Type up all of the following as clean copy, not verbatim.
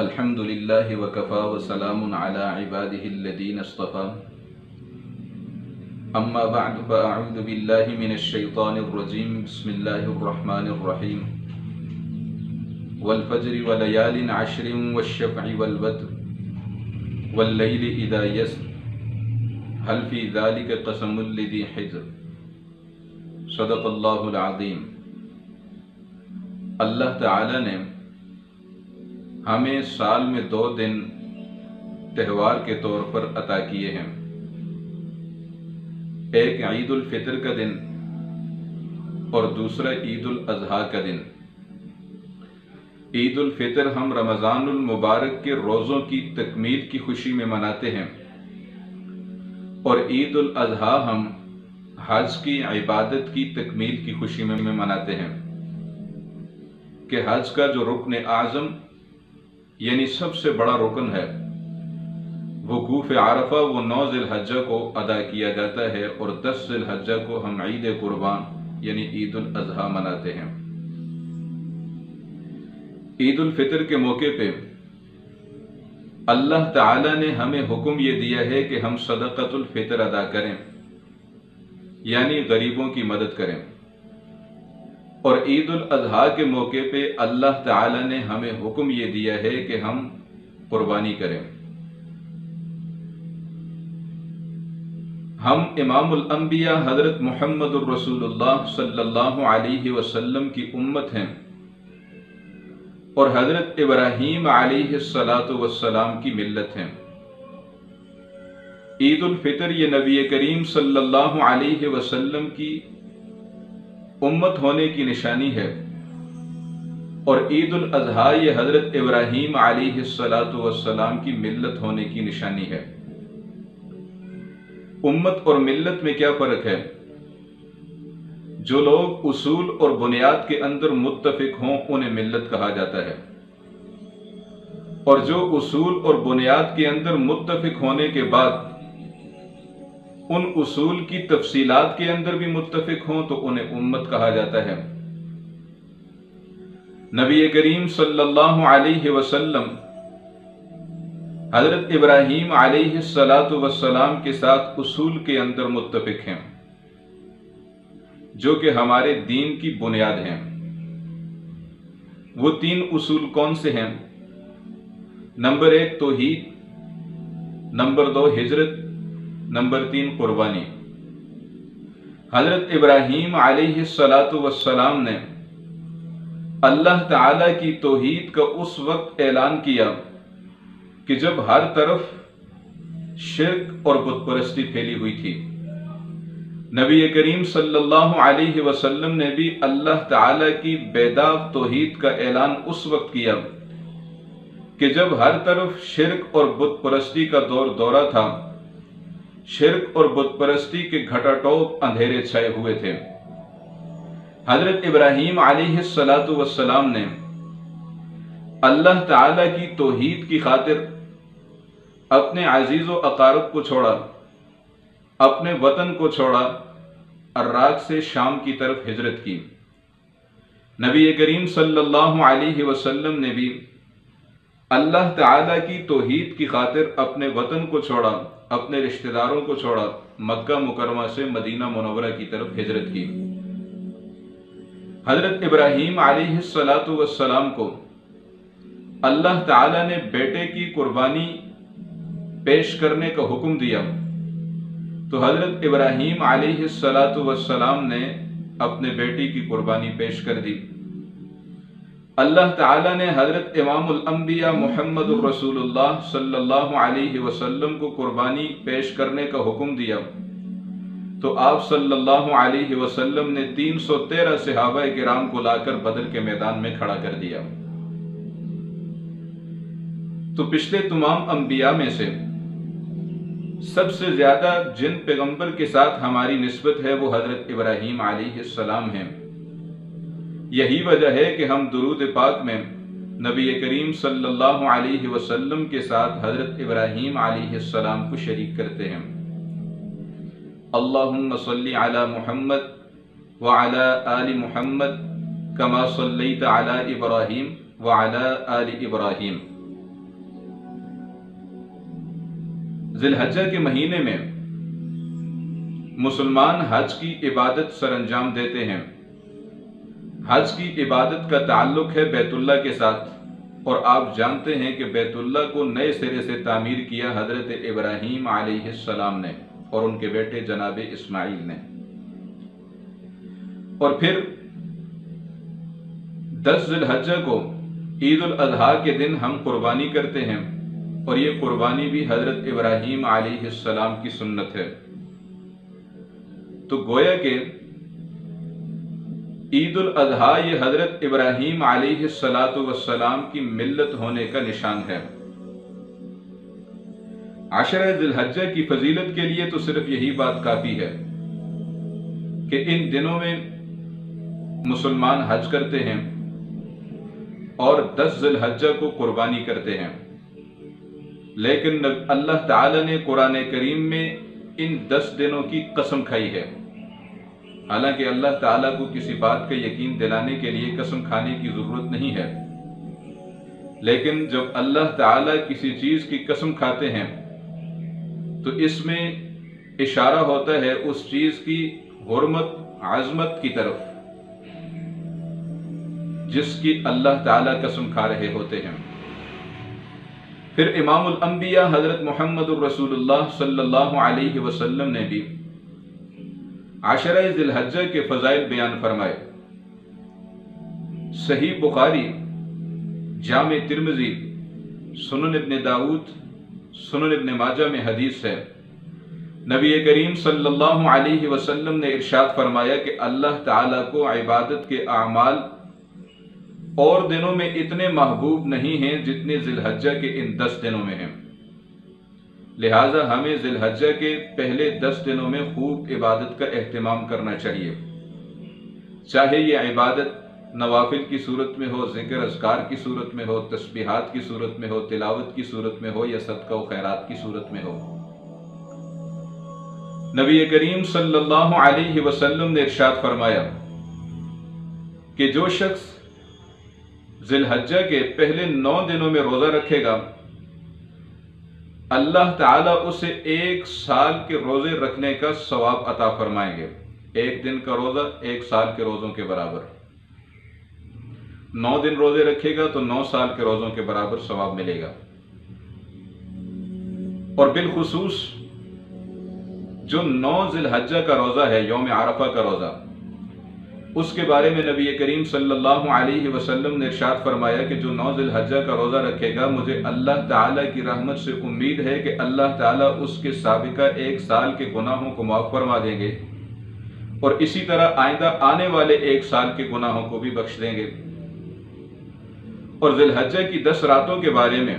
अल्हम्दुलिल्लाह वकफ़ा वसलामुन अला इबादिहिल्लज़ीना इस्तफ़ा अम्मा बअद फ़अऊज़ु बिल्लाहि मिनश शैतानिर रजीम बिस्मिल्लाहिर रहमानिर रहीम वल फ़ज्रि व लयालिन अश्रिन वश्शफ़इ वल वत्र वल लैलि इज़ा यस्र हल फ़ी ज़ालिका क़समुल लिज़ी हिज्र सदक़ल्लाहुल अज़ीम। अल्लाह ताला ने हमें साल में 2 दिन त्यौहार के तौर पर अता किए हैं। एक ईद उल फितर का दिन और दूसरा ईद उल अज़हा का दिन। ईद उल फितर हम रमज़ानुल मुबारक के रोज़ों की तकमील की खुशी में मनाते हैं और ईद उल अज़हा हम हज की इबादत की तकमील की खुशी में मनाते हैं कि हज का जो रुकन आज़म यानी सबसे बड़ा रुकन है वकूफ़ आरफा वो 9 ज़िलहज्जा को अदा किया जाता है और 10 ज़िलहज्जा को हम ईद कुर्बान यानी ईद उल अज़हा मनाते हैं। ईद उल फितर के मौके पे अल्लाह ताला ने हमें हुक्म ये दिया है कि हम सदक़तुल फितर अदा करें यानी गरीबों की मदद करें, और ईद उल अज़हा के मौके पे अल्लाह ताला ने हमें हुक्म ये दिया है कि हम कुर्बानी करें। हम इमामुल अंबिया हज़रत मुहम्मदुर रसूलुल्लाह सल्लल्लाहु अलैहि वसल्लम की उम्मत हैं और हज़रत इब्राहीम अलैहिस्सलातु वस्सलाम की मिल्लत हैं। ईद उल फितर ये नबी करीम सल्लल्लाहु अलैहि वसल्लम की उम्मत होने की निशानी है और ईद उल अज़हा ये हज़रत इब्राहीम अलैहिस्सलातु वस्सलाम की मिल्लत होने की निशानी है। उम्मत और मिल्लत में क्या फ़र्क है? जो लोग उसूल और बुनियाद के अंदर मुत्तफिक हों उन्हें मिल्लत कहा जाता है, और जो उसूल और बुनियाद के अंदर मुत्तफिक होने के बाद उन उसूल की तफसीलात के अंदर भी मुत्तफिक हों तो उन्हें उम्मत कहा जाता है। नबी करीम सल्लल्लाहु अलैहि वसल्लम हज़रत इब्राहीम अलैहिस्सलातु वस्सलाम के साथ उसूल के अंदर मुत्तफिक हैं जो कि हमारे दीन की बुनियाद हैं। वो 3 उसूल कौन से हैं? नंबर 1 तौहीद, नंबर 2 हिजरत, नंबर 3 कुर्बानी। हजरत इब्राहीम अलैहिस्सलातु वस्सलाम ने अल्लाह ताला की तौहीद का उस वक्त ऐलान किया कि जब हर तरफ शिर्क और बुत परस्ती फैली हुई थी। नबी करीम सल्लल्लाहु अलैहि वसल्लम ने भी अल्लाह ताला की बेदाग तौहीद का ऐलान उस वक्त किया कि जब हर तरफ शिर्क और बुत परस्ती का दौरा था, शिर्क और बुत परस्ती के घटाटोप अंधेरे छाए हुए थे। हजरत इब्राहीम अलैहिस्सलातु वस्सलाम ने अल्लाह ताला की तौहीद की खातिर अपने अजीज़ो अकारब को छोड़ा, अपने वतन को छोड़ा, अर्राक से शाम की तरफ हिजरत की। नबी करीम सल्लल्लाहु अलैहि वसल्लम ने भी अल्लाह ताला की तौहीद की खातिर अपने वतन को छोड़ा, अपने रिश्तेदारों को छोड़ा, मक्का मुकरमा से मदीना मुनव्वरा की तरफ हिजरत की। हजरत इब्राहीम अलैहिस्सलातु वस्सलाम को अल्लाह ताला ने बेटे की कुर्बानी पेश करने का हुक्म दिया तो हजरत इब्राहीम अलैहिस्सलातु वस्सलाम ने अपने बेटी की कुर्बानी पेश कर दी। अल्लाह ताला ने हजरत इमामुल अंबिया मुहम्मदुर रसूलुल्लाह सल्लल्लाहु अलैहि वसल्लम को कुर्बानी पेश करने का हुक्म दिया तो आप सल्लल्लाहु अलैहि वसल्लम ने 313 सहाबा किराम को लाकर बदर के मैदान में खड़ा कर दिया। तो पिछले तमाम अंबिया में से सबसे ज्यादा जिन पैगंबर के साथ हमारी निस्बत है वो हजरत इब्राहीम अलैहिस्सलाम हैं। यही वजह है कि हम दुरूद पाक में नबी करीम सल्लल्लाहु अलैहि वसल्लम के साथ हजरत इब्राहीम अलैहिस्सलाम को शरीक करते हैं। अल्लाहुम्मा सल्ली अला मुहम्मद व अला आलि मुहम्मद कमा सल्लैत अला इब्राहीम व अला आलि इब्राहीम। ज़िलहज्जा के महीने में मुसलमान हज की इबादत सरअंजाम देते हैं। हज की इबादत का ताल्लुक है बैतुल्लाह के साथ, और आप जानते हैं कि बैतुल्लाह को नए सिरे से तामीर किया हजरत इब्राहीम अलैहिस्सलाम ने और उनके बेटे जनाब इस्माइल ने। और फिर 10 ज़िलहज्जा को ईद उल अज़हा के दिन हम कुर्बानी करते हैं, और ये कुर्बानी भी हजरत इब्राहीम अलैहिस्सलाम की सुन्नत है। तो गोया के ईद उल अज़हा ये हजरत इब्राहीम अलैहिस्सलातु वस्सलाम की मिल्लत होने का निशान है। आशरा ज़िलहज्जा की फजीलत के लिए तो सिर्फ यही बात काफी है कि इन दिनों में मुसलमान हज करते हैं और 10 ज़िलहज्जा को कुर्बानी करते हैं। लेकिन अल्लाह ताला ने कुरान करीम में इन 10 दिनों की कसम खाई है। हालांकि अल्लाह ताला को किसी बात का यकीन दिलाने के लिए कसम खाने की जरूरत नहीं है, लेकिन जब अल्लाह ताला किसी चीज की कसम खाते हैं तो इसमें इशारा होता है उस चीज की हुर्मत, आजमत की तरफ जिसकी अल्लाह ताला कसम खा रहे होते हैं। फिर इमामुल अंबिया हजरत मुहम्मदुर रसूलुल्लाह सल्लल्लाहु अलैहि वसल्लम ने भी आशरा ज़िलहज्जा के फजाइल बयान फरमाए। सही बुखारी, जामे तिर्मिज़ी, सुनन इब्न दाऊद, सुनन इब्न माजा में हदीस है। नबी करीम सल्लल्लाहु अलैहि वसल्लम ने इरशाद फरमाया कि अल्लाह ताला को इबादत के आमाल और दिनों में इतने महबूब नहीं हैं जितने ज़िलहज्जा के इन 10 दिनों में हैं। लिहाजा हमें ज़िलहज्जा के पहले 10 दिनों में खूब इबादत का एहतमाम करना चाहिए, चाहे ये इबादत नवाफिल की सूरत में हो, ज़िक्र अज़कार की सूरत में हो, तस्बीहात की सूरत में हो, तिलावत की सूरत में हो, या सदका व खैरात की सूरत में हो। नबी करीम सल्लल्लाहु अलैहि वसल्लम ने इरशाद फरमाया कि जो शख्स ज़िलहज्जा के पहले 9 दिनों में रोज़ा रखेगा, अल्लाह ताला उसे 1 साल के रोजे रखने का सवाब अता फरमाएंगे। 1 दिन का रोजा 1 साल के रोजों के बराबर। 9 दिन रोजे रखेगा तो 9 साल के रोजों के बराबर सवाब मिलेगा। और बिलखुसूस जो 9 ज़िलहज्जा का रोजा है, यौम आरफा का रोजा, उसके बारे में नबी करीम सल्लल्लाहु अलैहि वसल्लम ने इरशाद फरमाया कि जो 9 ज़िलहज्जा का रोजा रखेगा, मुझे अल्लाह ताला की रहमत से उम्मीद है कि अल्लाह ताला उसके साबिका 1 साल के गुनाहों को माफ फरमा देंगे, और इसी तरह आइंदा आने वाले 1 साल के गुनाहों को भी बख्श देंगे। और ज़िलहज्जा की 10 रातों के बारे में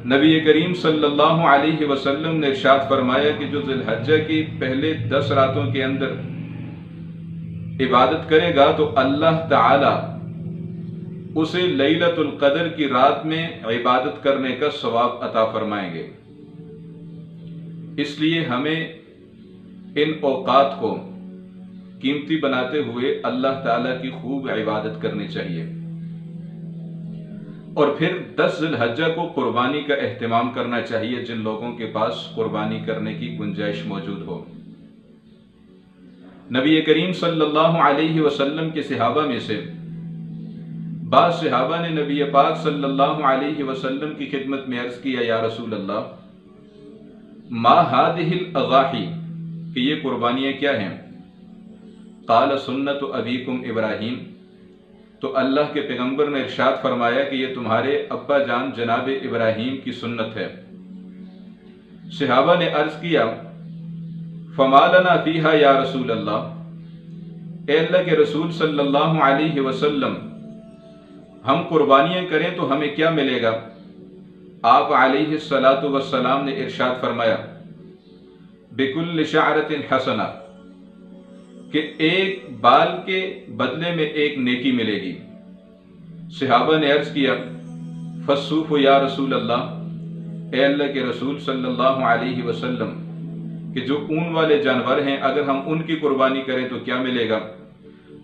नबी करीम सल्लल्लाहु अलैहि वसल्लम ने इरशाद फरमाया कि जो ज़िलहज्जा की पहले 10 रातों के अंदर इबादत करेगा तो अल्लाह ताला उसे लैलतुल क़द्र की रात में इबादत करने का सवाब अता फरमाएंगे। इसलिए हमें इन औकात को कीमती बनाते हुए अल्लाह ताला की खूब इबादत करनी चाहिए। और फिर 10 ज़िलहज्जा को कुर्बानी का एहतमाम करना चाहिए जिन लोगों के पास कुर्बानी करने की गुंजाइश मौजूद हो। नबी करीम सल्लल्लाहु अलैहि वसल्लम के सहाबा में से बाज़ सहाबा ने नबी पाक सल्लल्लाहु अलैहि वसल्लम की खिदमत में अर्ज किया, या रसूल अल्लाह, मा हादिहिल अज़ाही, कि ये कुर्बानियाँ क्या हैं? क़ाल सुन्नत अबीकुम इब्राहीम, तो अल्लाह के पैगंबर ने इरशाद फरमाया कि ये तुम्हारे अब्बा जान जनाब इब्राहीम की सुन्नत है। सहाबा ने अर्ज किया, फमा लना फीहा या रसूल अल्लाह, ए अल्लाह के रसूल सल्लल्लाहु अलैहि वसल्लम, हम कुर्बानियाँ करें तो हमें क्या मिलेगा? आप अलैहिस्सलातु वस्सलाम ने इरशाद फरमाया, बिकुल्लि शअरतिन हसना, कि एक बाल के बदले में एक नेकी मिलेगी। सहाबा ने अर्ज किया, फस्सूफ या रसूल अल्लाह, ए अल्लाह के रसूल सल्लल्लाहु अलैहि वसल्लम, कि जो ऊन वाले जानवर हैं अगर हम उनकी कुर्बानी करें तो क्या मिलेगा?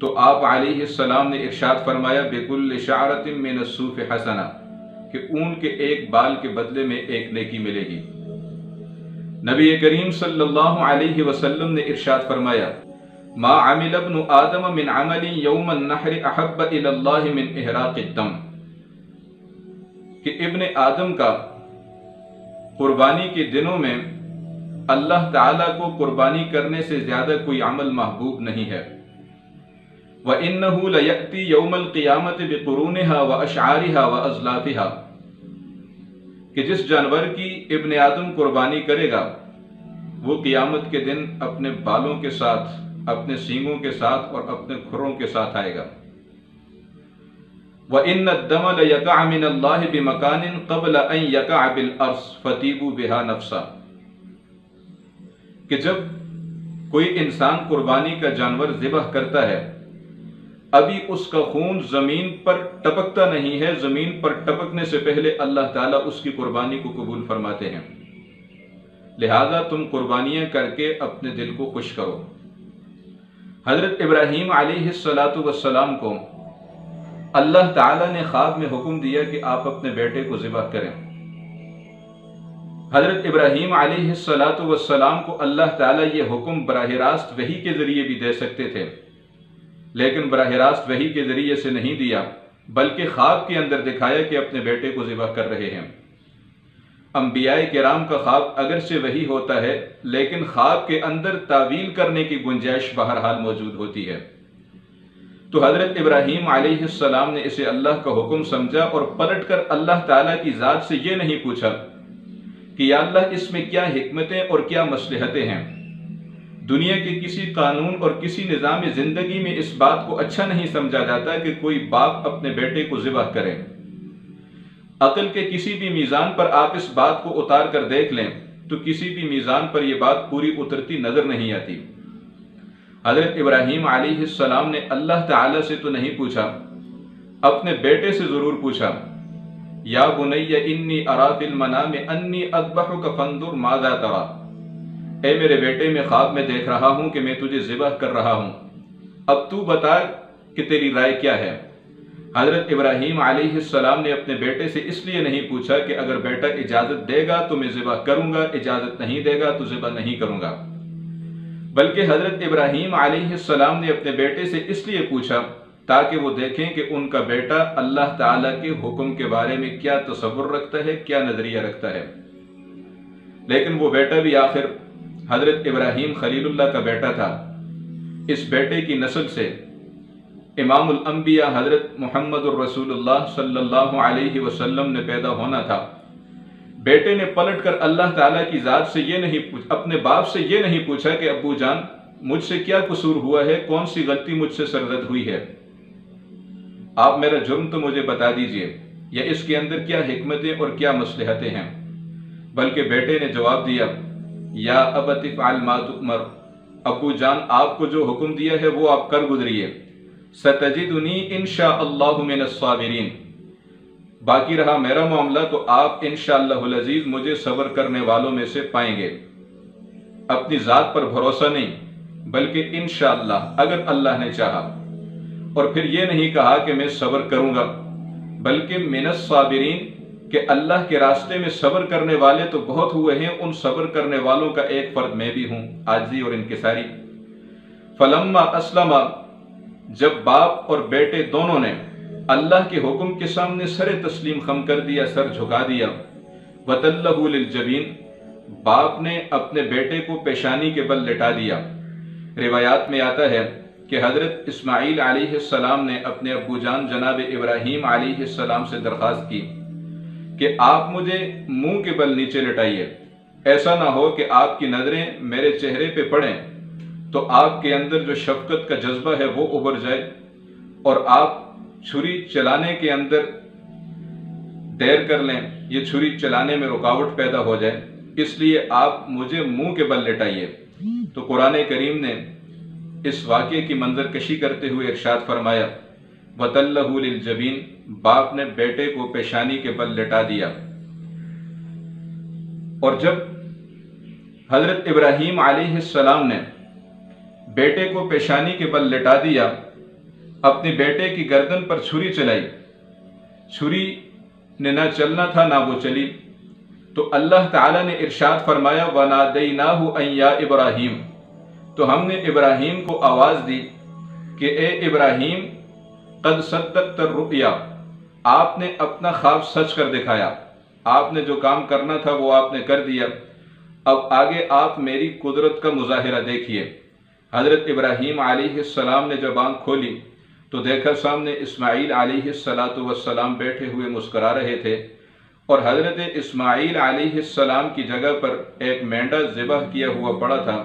تو آپ علیہ السلام نے ارشاد فرمایا بِكُلِّ شَعْرَةٍ مِّنَ الصُّوفِ حَسَنَةٌ کہ اون کے ایک بال کے بدلے میں ایک نیکی ملے گی۔ نبی کریم صلی اللہ علیہ وسلم نے ارشاد فرمایا ما عمل ابن آدم من عمل یوم النحر احب الی اللہ من احراق الدم کہ ابن آدم کا قربانی کے دنوں میں اللہ تعالیٰ کو قربانی کرنے سے زیادہ کوئی عمل محبوب نہیں ہے۔ وَإِنَّهُ لَيَأْتِي يَوْمَ الْقِيَامَةِ بِقُرُونِهَا وَأَشْعَارِهَا وَأَزْلَافِهَا کہ جس جانور کی ابن آدم قربانی کرے گا وہ قیامت کے دن اپنے بالوں کے ساتھ، اپنے سینگوں کے ساتھ اور اپنے کھروں کے ساتھ آئے گا۔ وَإِنَّ الدَّمَ لَيَقَعْ مِنَ اللَّهِ بِمَكَانٍ قَبْلَ أَن يَقَعْ بِالْأَرْضِ فَتِيبُوا بِهَا نَفْسًا کہ جب کوئی انسان قربانی کا جانور ذبح کرتا ہے ابھی اس کا خون زمین پر ٹپکتا نہیں ہے، زمین پر ٹپکنے سے پہلے اللہ تعالیٰ اس کی قربانی کو قبول فرماتے ہیں، لہذا تم قربانیاں کر کے اپنے دل کو خوش کرو۔ حضرت ابراہیم علیہ السلام کو اللہ تعالیٰ نے خواب میں حکم دیا کہ آپ اپنے بیٹے کو ذبح کریں۔ حضرت ابراہیم علیہ السلام کو اللہ تعالیٰ یہ حکم براہ راست وحی کے ذریعے بھی دے سکتے تھے، لیکن براہ راست وحی کے ذریعے سے نہیں دیا، بلکہ خواب کے اندر دکھایا کہ اپنے بیٹے کو ذبح کر رہے ہیں۔ انبیاء کرام کا خواب اگرچہ وحی ہوتا ہے لیکن خواب کے اندر تعویل کرنے کی گنجائش بہرحال موجود ہوتی ہے۔ تو حضرت ابراہیم علیہ السلام نے اسے اللہ کا حکم سمجھا اور پلٹ کر اللہ تعالیٰ کی ذات سے یہ نہیں پوچھا کہ یا اللہ اس میں کیا حکمتیں اور کیا مصلحتیں ہیں۔ دنیا کے کسی قانون اور کسی نظام زندگی میں اس بات کو اچھا نہیں سمجھا جاتا کہ کوئی باپ اپنے بیٹے کو ذبح کرے۔ عقل کے کسی بھی میزان پر آپ اس بات کو اتار کر دیکھ لیں تو کسی بھی میزان پر یہ بات پوری اترتی نظر نہیں آتی۔ حضرت ابراہیم علیہ السلام نے اللہ تعالیٰ سے تو نہیں پوچھا، اپنے بیٹے سے ضرور پوچھا یا بنی انی ارا فی المنام انی اذبحک فانظر ماذا تری اے میرے بیٹے میں خواب میں دیکھ رہا ہوں کہ میں تجھے ذبح کر رہا ہوں، اب تو بتا کہ تیری رائے کیا ہے۔ حضرت ابراہیم علیہ السلام نے اپنے بیٹے سے اس لیے نہیں پوچھا کہ اگر بیٹا اجازت دے گا تو میں ذبح کروں گا، اجازت نہیں دے گا تو ذبح نہیں کروں گا، بلکہ حضرت ابراہیم علیہ السلام نے اپنے بیٹے سے اس لیے پوچھا تاکہ وہ دیکھیں کہ ان کا بیٹا اللہ تعالیٰ کے حکم کے بارے میں کیا تصور رکھتا ہے، کیا نظریہ رکھتا ہے۔ لیکن وہ بیٹا بھی آخر حضرت ابراہیم خلیل اللہ کا بیٹا تھا۔ اس بیٹے کی نسل سے امام الانبیاء حضرت محمد الرسول اللہ صلی اللہ علیہ وسلم نے پیدا ہونا تھا۔ بیٹے نے پلٹ کر اللہ تعالیٰ کی ذات سے یہ نہیں اپنے باپ سے یہ نہیں پوچھا کہ ابو جان مجھ سے کیا قصور ہوا ہے، کون سی غلطی مجھ سے سرزد ہوئی ہے، آپ میرا جرم تو مجھے بتا دیجئے، یا اس کے اندر کیا حکمتیں اور کیا مصلحتیں ہیں، بلکہ بیٹے نے جواب دیا یا ابت افعل ما تؤمر، ابو جان آپ کو جو حکم دیا ہے وہ آپ کر گزریے، ستجدنی انشاء اللہ من الصابرین، باقی رہا میرا معاملہ تو آپ انشاءاللہ العزیز مجھے صبر کرنے والوں میں سے پائیں گے۔ اپنی ذات پر بھروسہ نہیں بلکہ انشاءاللہ اگر اللہ نے چاہا، اور پھر یہ نہیں کہا کہ میں صبر کروں گا بلکہ من الصابرین کہ اللہ کے راستے میں صبر کرنے والے تو بہت ہوئے ہیں، ان صبر کرنے والوں کا ایک فرد میں بھی ہوں، عاجزی اور انکساری۔ فلما اسلم، جب باپ اور بیٹے دونوں نے اللہ کے حکم کے سامنے سر تسلیم خم کر دیا، سر جھکا دیا، وَتَلَّهُ لِلْجَبِينِ، باپ نے اپنے بیٹے کو پیشانی کے بل لٹا دیا۔ روایات میں آتا ہے کہ حضرت اسماعیل علیہ السلام نے اپنے ابو جان جناب ابراہیم علیہ السلام سے درخواست کی کہ آپ مجھے منہ کے بل نیچے لٹائیے، ایسا نہ ہو کہ آپ کی نظریں میرے چہرے پہ پڑیں تو آپ کے اندر جو شفقت کا جذبہ ہے وہ ابھر جائے اور آپ چھری چلانے کے اندر دیر کر لیں، یہ چھری چلانے میں رکاوٹ پیدا ہو جائے، اس لیے آپ مجھے منہ کے بل لٹائیے۔ تو قرآن کریم نے اس واقعے کی منظر کشی کرتے ہوئے ارشاد فرمایا وَتَلَّهُ لِلْجَبِينِ، باپ نے بیٹے کو پیشانی کے بل لٹا دیا۔ اور جب حضرت ابراہیم علیہ السلام نے بیٹے کو پیشانی کے بل لٹا دیا अपने बेटे की गर्दन पर छुरी चलाई, छुरी ने ना चलना था ना वो चली, तो अल्लाह ताला ने इरशाद फरमाया वनादैनाहु अन या इब्राहीम, तो हमने इब्राहीम को आवाज़ दी कि ए इब्राहीम कद सद्दक़्त रुया, आपने अपना ख्वाब सच कर दिखाया, आपने जो काम करना था वो आपने कर दिया, अब आगे आप मेरी कुदरत का मुजाहिरा देखिए। हज़रत इब्राहीम अलैहिस्सलाम ने जब आँख खोली तो देखा सामने इस्माईल अलैहिस्सलाम बैठे हुए मुस्करा रहे थे, और हज़रत इस्माईल अलैहिस्सलाम की जगह पर एक मेंढा ज़िबह किया हुआ पड़ा था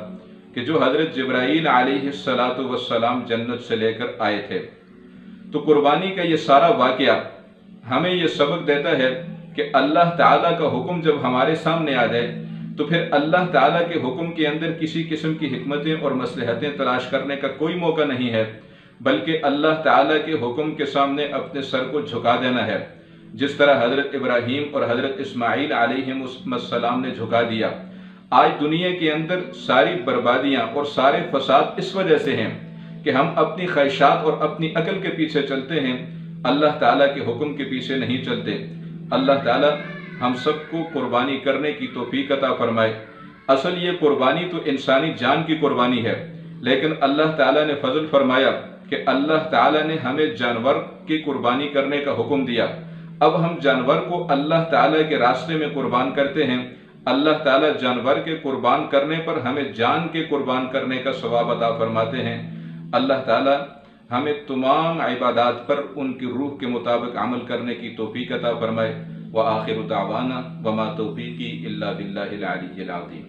कि जो हज़रत जिब्राईल अलैहिस्सलाम जन्नत से लेकर आए थे। तो कुर्बानी का ये सारा वाक़या हमें ये सबक देता है कि अल्लाह ताला का हुक्म जब हमारे सामने आ जाए तो फिर अल्लाह ताला के हुक्म के अंदर किसी किस्म की हिकमतें और मसलहतें तलाश करने का कोई मौका नहीं है, बल्कि अल्लाह ताला के हुक्म के सामने अपने सर को झुका देना है, जिस तरह हज़रत इब्राहीम और हज़रत इस्माईल अलैहिस्सलाम ने झुका दिया। आज दुनिया के अंदर सारी बर्बादियाँ और सारे फसाद इस वजह से हैं कि हम अपनी ख्वाहिशात और अपनी अकल के पीछे चलते हैं, अल्लाह ताला के हुक्म के पीछे नहीं चलते। अल्लाह ताला हम सबको कुर्बानी करने की तौफीक अता फरमाए। असल ये कुर्बानी तो इंसानी जान की कुर्बानी है, लेकिन अल्लाह ताला ने फजल फरमाया कि अल्लाह ताला ने हमें जानवर की कुर्बानी करने का हुक्म दिया। अब हम जानवर को अल्लाह ताला के रास्ते में कुर्बान करते हैं, अल्लाह ताला जानवर के कुर्बान करने पर हमें जान के कुर्बान करने का सवाब अता फरमाते हैं। अल्लाह ताला हमें तमाम इबादात पर उनकी रूह के मुताबिक अमल करने की तौफीक अता फरमाए। व आखिरु दावाना वमा तौफीकी इल्ला बिल्लाहिल अलिय्यिल अज़ीम।